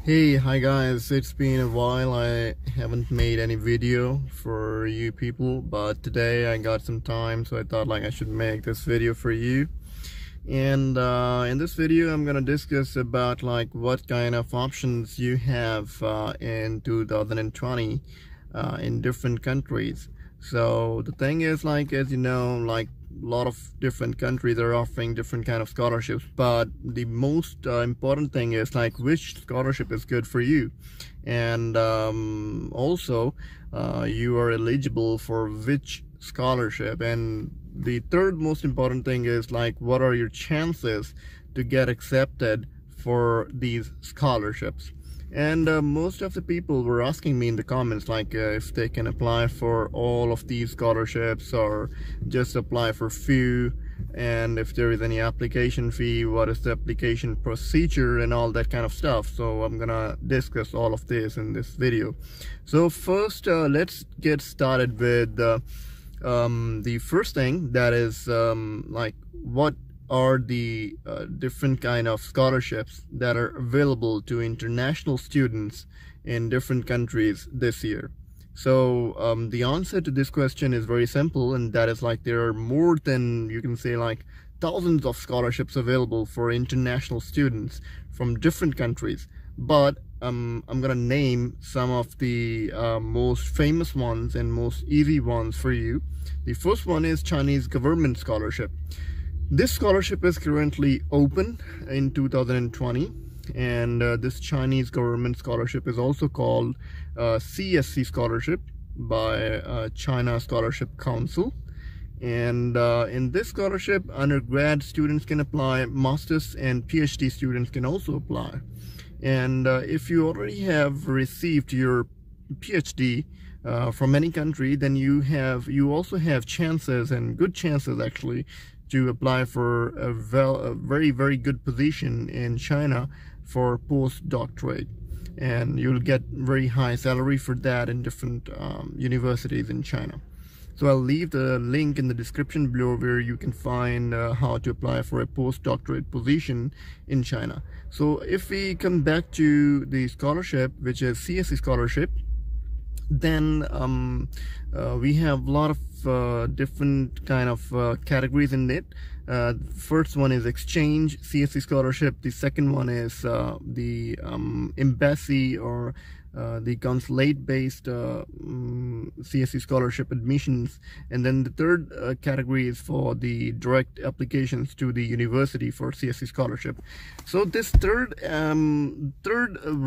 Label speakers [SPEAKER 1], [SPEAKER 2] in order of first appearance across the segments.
[SPEAKER 1] Hey, hi guys, it's been a while. I haven't made any video for you people, but today I got some time, so I thought like I should make this video for you. And in this video I'm gonna discuss about like what kind of options you have in 2020 in different countries. So the thing is, like, as you know, like a lot of different countries are offering different kind of scholarships, but the most important thing is like which scholarship is good for you. And also you are eligible for which scholarship. And the third most important thing is like what are your chances to get accepted for these scholarships. And most of the people were asking me in the comments like if they can apply for all of these scholarships or just apply for few, and if there is any application fee, what is the application procedure and all that kind of stuff. So I'm gonna discuss all of this in this video. So first let's get started with the first thing, that is like what are the different kind of scholarships that are available to international students in different countries this year. So the answer to this question is very simple, and that is like there are more than, you can say, like thousands of scholarships available for international students from different countries. But I'm gonna name some of the most famous ones and most easy ones for you. The first one is Chinese government scholarship. This scholarship is currently open in 2020, and this Chinese government scholarship is also called CSC scholarship by China Scholarship Council. And in this scholarship, undergrad students can apply, masters and PhD students can also apply. And if you already have received your PhD from any country, then you also have chances, and good chances actually, to apply for a very, very good position in China for postdoctorate. And you'll get very high salary for that in different universities in China. So I'll leave the link in the description below where you can find how to apply for a postdoctorate position in China. So if we come back to the scholarship, which is CSC scholarship, then we have a lot of different kind of categories in it. First one is exchange CSC scholarship. The second one is the embassy or the consulate based CSC scholarship admissions. And then the third category is for the direct applications to the university for CSC scholarship. So this third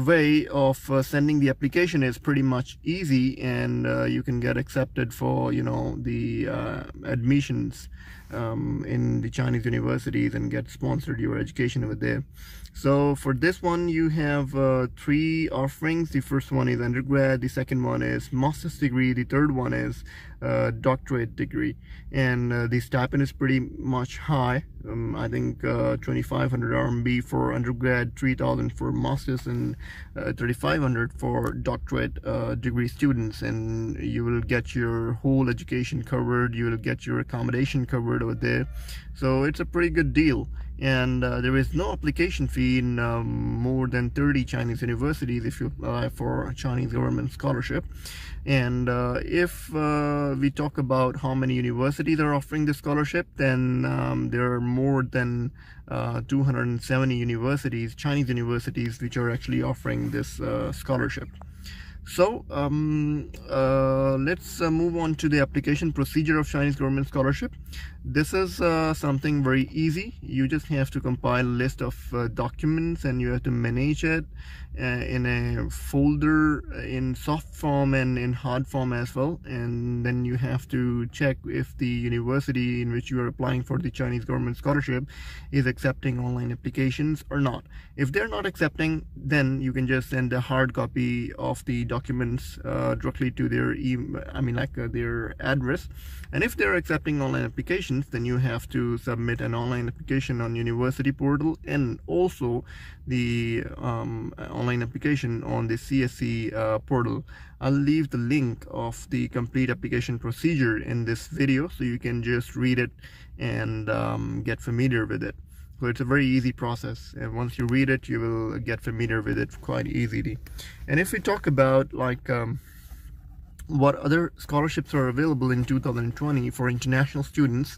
[SPEAKER 1] way of sending the application is pretty much easy, and you can get accepted for, you know, the admissions in the Chinese universities and get sponsored your education over there. So for this one you have three offerings. The first one is undergrad, the second one is master's degree, the third one is doctorate degree. And the stipend is pretty much high. I think 2500 RMB for undergrad, 3000 for masters, and 3500 for doctorate degree students. And you will get your whole education covered, you will get your accommodation covered over there. So it's a pretty good deal. And there is no application fee in more than 30 Chinese universities if you apply for a Chinese government scholarship. And if we talk about how many universities are offering this scholarship, then there are more than 270 universities, Chinese universities, which are actually offering this scholarship. So let's move on to the application procedure of Chinese government scholarship. This is something very easy. You just have to compile a list of documents, and you have to manage it in a folder in soft form and in hard form as well. And then you have to check if the university in which you are applying for the Chinese government scholarship is accepting online applications or not. If they're not accepting, then you can just send a hard copy of the documents directly to their their address. And if they're accepting online applications, then you have to submit an online application on university portal, and also the online application on the CSC portal. I'll leave the link of the complete application procedure in this video, so you can just read it and get familiar with it. So it's a very easy process, and once you read it, you will get familiar with it quite easily. And if we talk about like what other scholarships are available in 2020 for international students,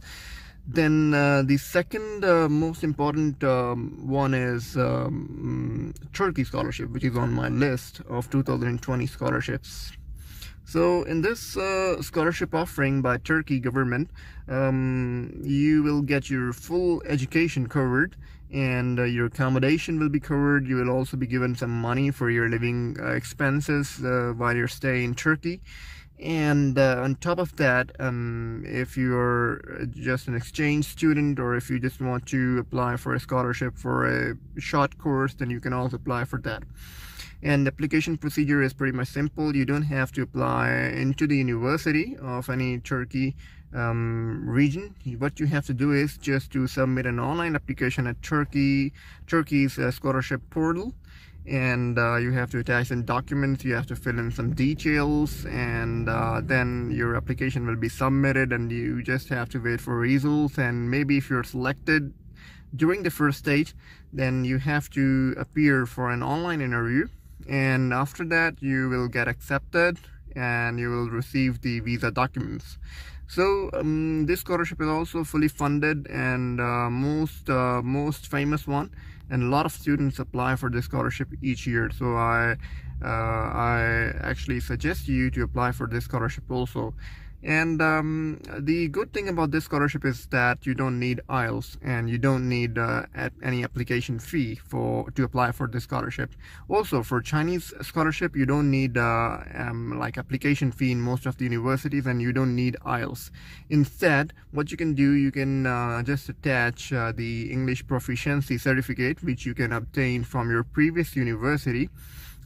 [SPEAKER 1] then the second most important one is Turkey scholarship, which is on my list of 2020 scholarships. So in this scholarship offering by Turkey government, you will get your full education covered, and your accommodation will be covered. You will also be given some money for your living expenses while you stay in Turkey. And on top of that, if you're just an exchange student, or if you just want to apply for a scholarship for a short course, then you can also apply for that. And the application procedure is pretty much simple. You don't have to apply into the university of any Turkey region. What you have to do is just to submit an online application at Turkey's scholarship portal, and you have to attach some documents, you have to fill in some details, and then your application will be submitted, and you just have to wait for results. And maybe if you're selected during the first stage, then you have to appear for an online interview, and after that you will get accepted and you will receive the visa documents. So this scholarship is also fully funded, and most famous one, and a lot of students apply for this scholarship each year. So I actually suggest you to apply for this scholarship also. And the good thing about this scholarship is that you don't need IELTS, and you don't need any application fee to apply for this scholarship. Also, for Chinese scholarship, you don't need like application fee in most of the universities, and you don't need IELTS. Instead, what you can do, you can just attach the English proficiency certificate, which you can obtain from your previous university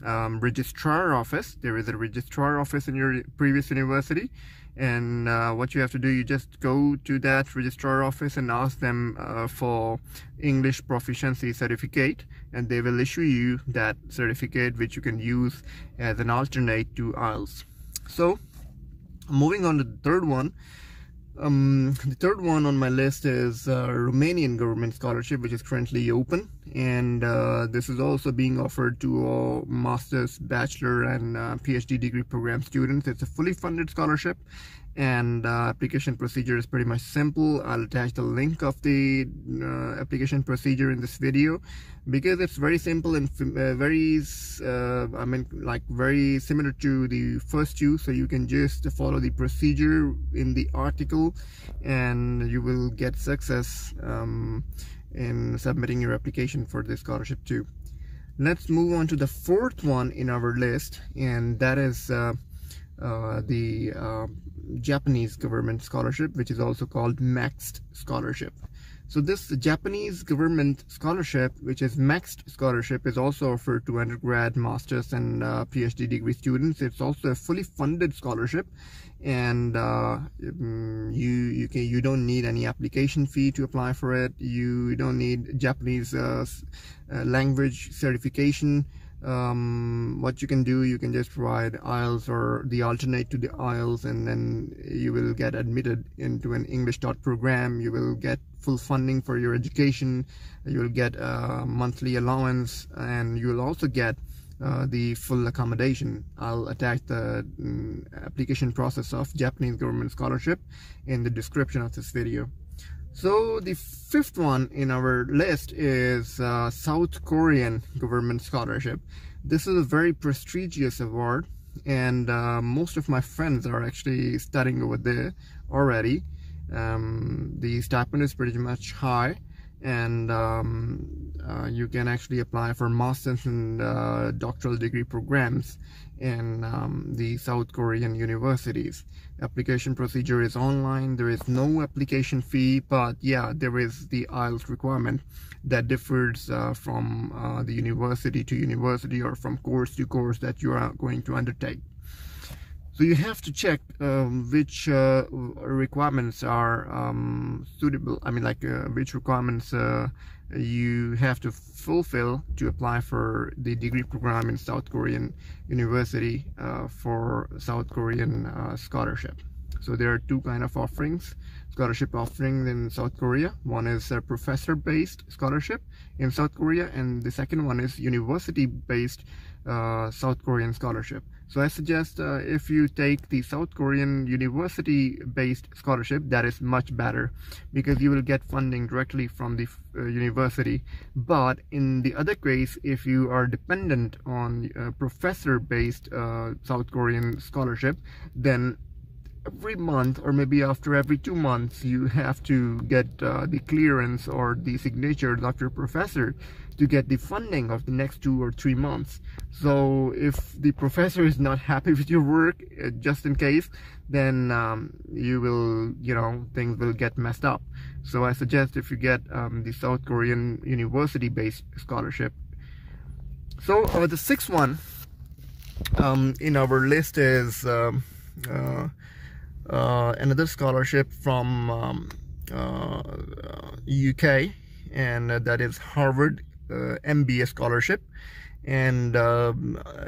[SPEAKER 1] registrar office. There is a registrar office in your previous university, and what you have to do, you just go to that registrar office and ask them for English proficiency certificate, and they will issue you that certificate, which you can use as an alternate to IELTS. So moving on to the third one. The third one on my list is Romanian government scholarship, which is currently open, and this is also being offered to all master's, bachelor, and PhD degree program students. It's a fully funded scholarship, and application procedure is pretty much simple. I'll attach the link of the application procedure in this video, because it's very simple and very similar to the first two. So you can just follow the procedure in the article, and you will get success in submitting your application for this scholarship too. Let's move on to the fourth one in our list, and that is the Japanese government scholarship, which is also called MEXT scholarship. So this Japanese government scholarship, which is MEXT scholarship, is also offered to undergrad, master's, and PhD degree students. It's also a fully funded scholarship, and you don't need any application fee to apply for it. You don't need Japanese language certification. What you can do, you can just provide IELTS or the alternate to the IELTS, and then you will get admitted into an English taught program. You will get full funding for your education. You will get a monthly allowance, and you will also get the full accommodation. I'll attach the application process of Japanese government scholarship in the description of this video. So the fifth one in our list is South Korean government scholarship. This is a very prestigious award, and most of my friends are actually studying over there already. The stipend is pretty much high, and you can actually apply for master's and doctoral degree programs in the South Korean universities. Application procedure is online. There is no application fee, but yeah, there is the IELTS requirement that differs from the university to university, or from course to course that you are going to undertake. So you have to check which requirements are suitable. I mean, like which requirements you have to fulfill to apply for the degree program in South Korean university for South Korean scholarship. So there are two kind of scholarship offerings in South Korea. One is a professor-based scholarship in South Korea, and the second one is university-based South Korean scholarship. So I suggest if you take the South Korean university-based scholarship, that is much better because you will get funding directly from the university. But in the other case, if you are dependent on professor-based South Korean scholarship, then every month or maybe after every 2 months you have to get the clearance or the signature of your professor to get the funding of the next 2 or 3 months. So if the professor is not happy with your work, just in case, then you will, things will get messed up. So I suggest if you get the South Korean university-based scholarship. So the sixth one in our list is another scholarship from UK, and that is Harvard MBA scholarship. And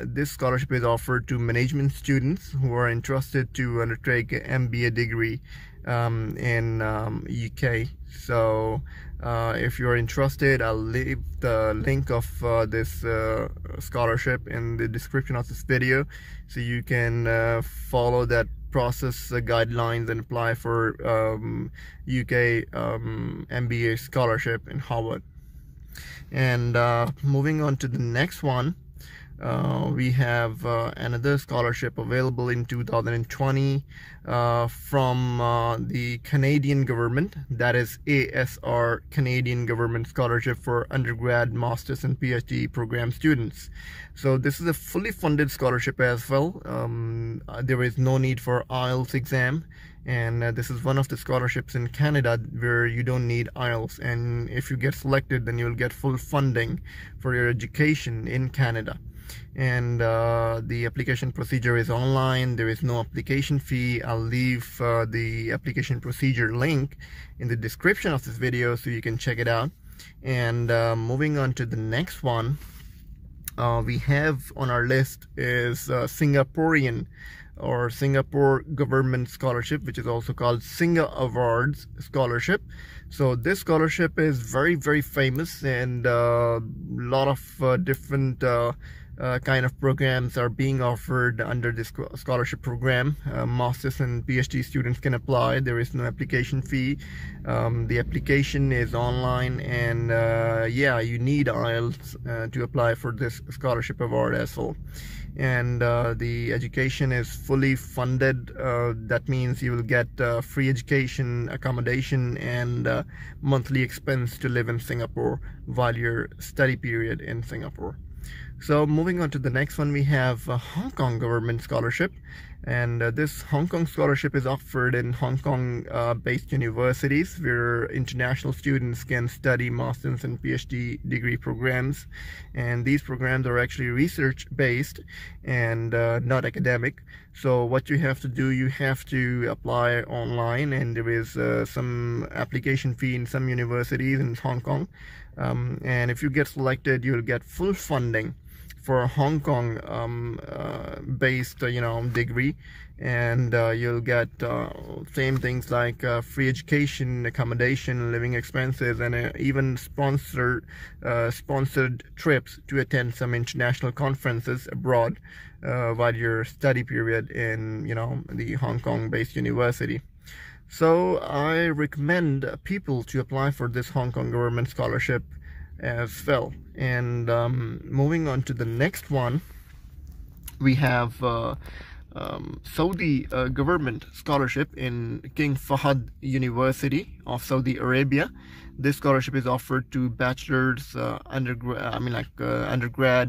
[SPEAKER 1] this scholarship is offered to management students who are interested to undertake an MBA degree in UK. So if you are interested, I'll leave the link of this scholarship in the description of this video, so you can follow that process guidelines and apply for UK MBA scholarship in Harvard. And moving on to the next one, we have another scholarship available in 2020 from the Canadian government, that is ASR, Canadian Government Scholarship for Undergrad, Masters and PhD program students. So this is a fully funded scholarship as well. There is no need for IELTS exam, and this is one of the scholarships in Canada where you don't need IELTS, and if you get selected, then you'll get full funding for your education in Canada. And the application procedure is online. There is no application fee. I'll leave the application procedure link in the description of this video so you can check it out. And moving on to the next one, we have on our list is Singaporean or Singapore Government Scholarship, which is also called Singa Awards Scholarship. So this scholarship is very, very famous, and a lot of different kind of programs are being offered under this scholarship program. Masters and PhD students can apply. There is no application fee. The application is online, and yeah, you need IELTS to apply for this scholarship award as well. And the education is fully funded. That means you will get free education, accommodation, and monthly expense to live in Singapore while your study period in Singapore. So moving on to the next one, we have a Hong Kong Government Scholarship, and this Hong Kong scholarship is offered in Hong Kong based universities where international students can study masters and PhD degree programs. And these programs are actually research based and not academic. So what you have to do, you have to apply online, and there is some application fee in some universities in Hong Kong. And if you get selected, you'll get full funding for a Hong Kong based degree, and you'll get same things like free education, accommodation, living expenses, and even sponsored trips to attend some international conferences abroad while your study period in the Hong Kong based university. So I recommend people to apply for this Hong Kong Government Scholarship as well. And moving on to the next one, we have Saudi Government Scholarship in King Fahd University of Saudi Arabia. This scholarship is offered to bachelor's, undergrad,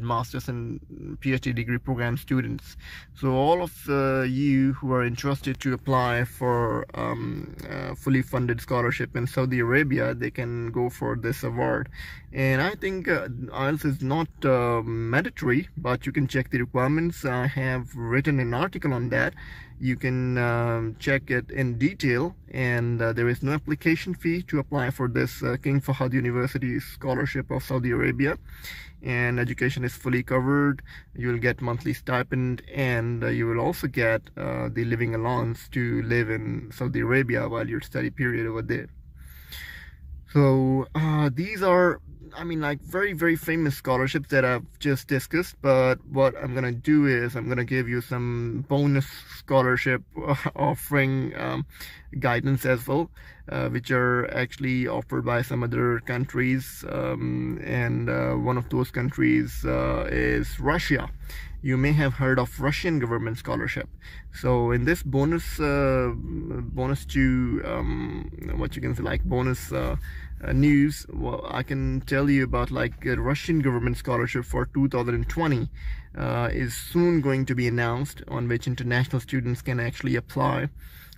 [SPEAKER 1] masters and PhD degree program students. So all of you who are interested to apply for fully funded scholarship in Saudi Arabia, they can go for this award. And I think IELTS is not mandatory, but you can check the requirements. I have written an article on that. You can check it in detail, and there is no application fee to apply for this King Fahd University scholarship of Saudi Arabia, and education is fully covered. You will get monthly stipend, and you will also get the living allowance to live in Saudi Arabia while your study period over there. So these are, I mean, like very famous scholarships that I've just discussed, but what I'm gonna do is I'm gonna give you some bonus scholarship offering guidance as well, which are actually offered by some other countries, and one of those countries is Russia. You may have heard of Russian government scholarship. So in this bonus what you can say, like bonus news, well, I can tell you about like a Russian government scholarship for 2020 is soon going to be announced, on which international students can actually apply.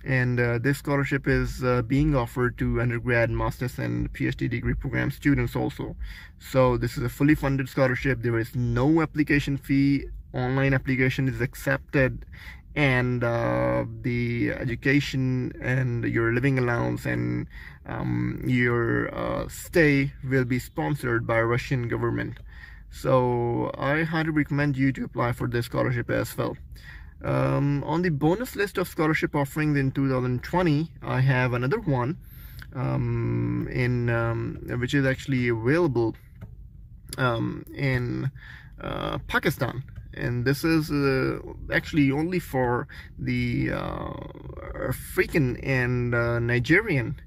[SPEAKER 1] And this scholarship is being offered to undergrad, master's and PhD degree program students also. So this is a fully funded scholarship. There is no application fee. Online application is accepted, and the education and your living allowance and your stay will be sponsored by Russian government. So I highly recommend you to apply for this scholarship as well. On the bonus list of scholarship offerings in 2020, I have another one which is actually available in Pakistan. And this is actually only for the African and Nigerian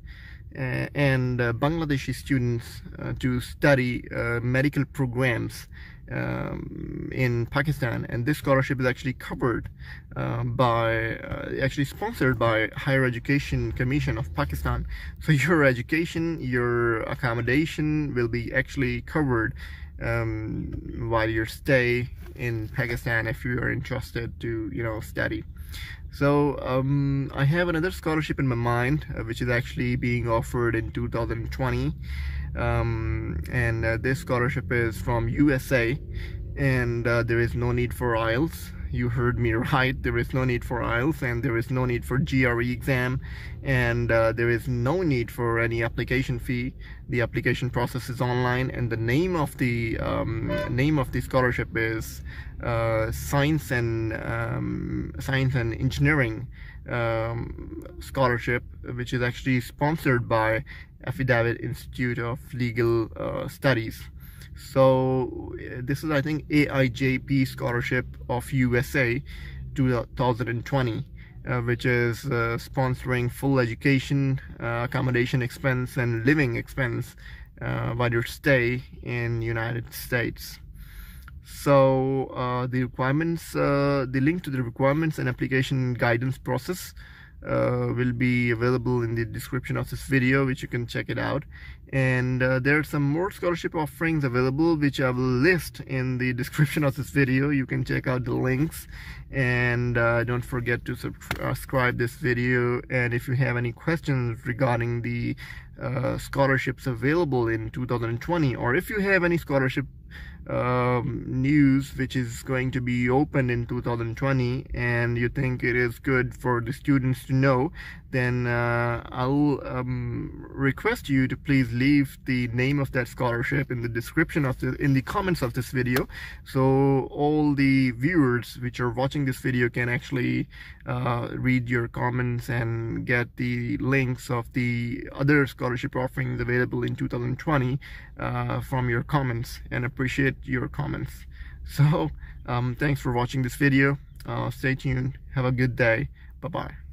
[SPEAKER 1] and Bangladeshi students to study medical programs in Pakistan. And this scholarship is actually covered actually sponsored by Higher Education Commission of Pakistan. So your education, your accommodation will be actually covered while you stay in Pakistan, if you are interested to study. So I have another scholarship in my mind, which is actually being offered in 2020, and this scholarship is from USA, and there is no need for IELTS. You heard me right, there is no need for IELTS, and there is no need for GRE exam, and there is no need for any application fee. The application process is online, and the name of the scholarship is Science and Engineering scholarship, which is actually sponsored by Affidavit Institute of Legal Studies. So this is, I think, AIJP scholarship of USA 2020, which is sponsoring full education, accommodation expense and living expense while you stay in United States. So the requirements, the link to the requirements and application guidance process will be available in the description of this video, which you can check it out. And there are some more scholarship offerings available, which I will list in the description of this video. You can check out the links, and don't forget to subscribe this video. And if you have any questions regarding the scholarships available in 2020, or if you have any scholarship news which is going to be open in 2020 and you think it is good for the students to know, then I'll request you to please leave the name of that scholarship in the description of in the comments of this video, so all the viewers which are watching this video can actually read your comments and get the links of the other scholarship offerings available in 2020 from your comments, and appreciate your comments. So thanks for watching this video. Stay tuned. Have a good day. Bye bye.